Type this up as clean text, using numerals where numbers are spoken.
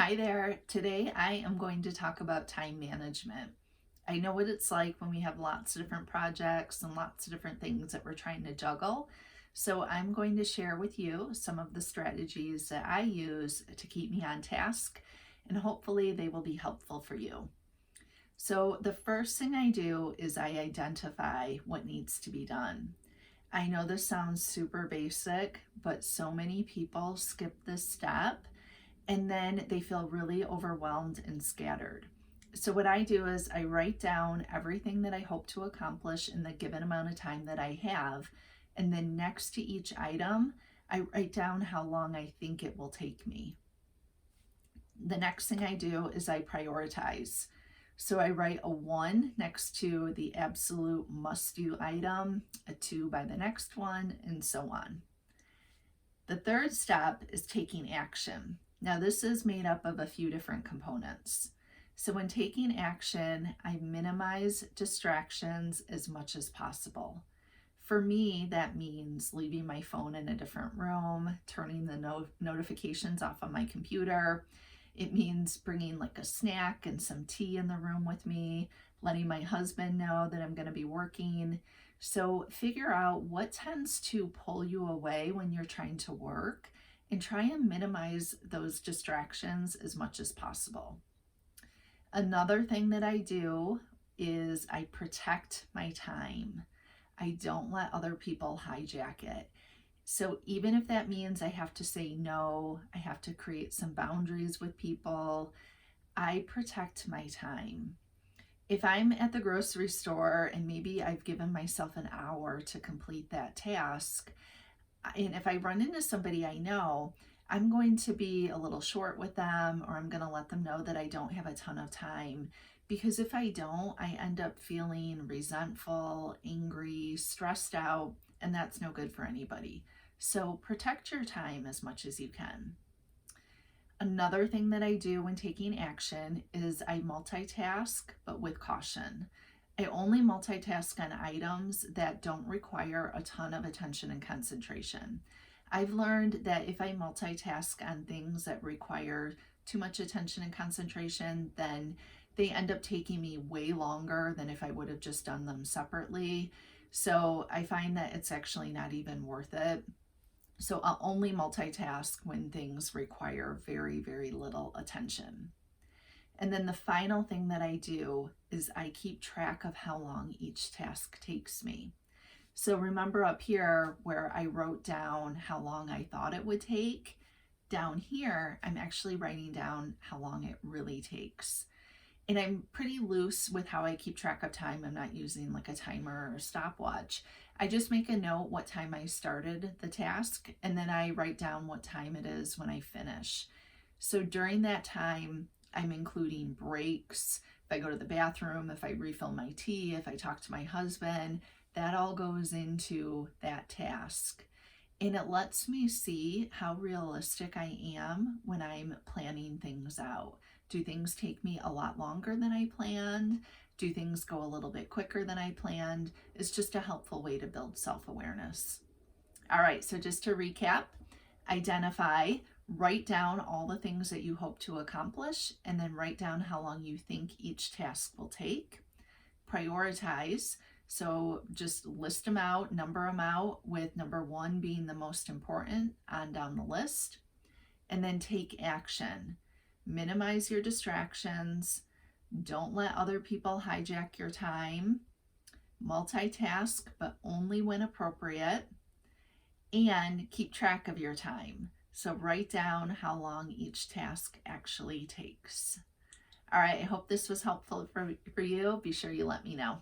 Hi there. Today I am going to talk about time management. I know what it's like when we have lots of different projects and lots of different things that we're trying to juggle. So I'm going to share with you some of the strategies that I use to keep me on task, and hopefully they will be helpful for you. So the first thing I do is I identify what needs to be done. I know this sounds super basic, but so many people skip this step and then they feel really overwhelmed and scattered. So what I do is I write down everything that I hope to accomplish in the given amount of time that I have, and then next to each item, I write down how long I think it will take me. The next thing I do is I prioritize. So I write a 1 next to the absolute must-do item, a 2 by the next one, and so on. The third step is taking action. Now this is made up of a few different components. So when taking action, I minimize distractions as much as possible. For me, that means leaving my phone in a different room, turning the notifications off on my computer. It means bringing like a snack and some tea in the room with me, letting my husband know that I'm going to be working. So figure out what tends to pull you away when you're trying to work and try and minimize those distractions as much as possible. Another thing that I do is I protect my time. I don't let other people hijack it. So even if that means I have to say no, I have to create some boundaries with people, I protect my time. If I'm at the grocery store and maybe I've given myself an hour to complete that task, and if I run into somebody I know, I'm going to be a little short with them, or I'm going to let them know that I don't have a ton of time. Because if I don't, I end up feeling resentful, angry, stressed out, and that's no good for anybody. So protect your time as much as you can. Another thing that I do when taking action is I multitask, but with caution. I only multitask on items that don't require a ton of attention and concentration. I've learned that if I multitask on things that require too much attention and concentration, then they end up taking me way longer than if I would have just done them separately. So I find that it's actually not even worth it. So I'll only multitask when things require very, very little attention. And then the final thing that I do is I keep track of how long each task takes me. So remember up here where I wrote down how long I thought it would take, down here, I'm actually writing down how long it really takes. And I'm pretty loose with how I keep track of time. I'm not using like a timer or a stopwatch. I just make a note what time I started the task, and then I write down what time it is when I finish. So during that time, I'm including breaks. If I go to the bathroom, if I refill my tea, if I talk to my husband, that all goes into that task. And it lets me see how realistic I am when I'm planning things out. Do things take me a lot longer than I planned? Do things go a little bit quicker than I planned? It's just a helpful way to build self-awareness. All right, so just to recap, identify, write down all the things that you hope to accomplish, and then write down how long you think each task will take. Prioritize, so just list them out, number them out, with number 1 being the most important on down the list. And then take action. Minimize your distractions. Don't let other people hijack your time. Multitask, but only when appropriate. And keep track of your time. So write down how long each task actually takes. All right, I hope this was helpful for you. Be sure you let me know.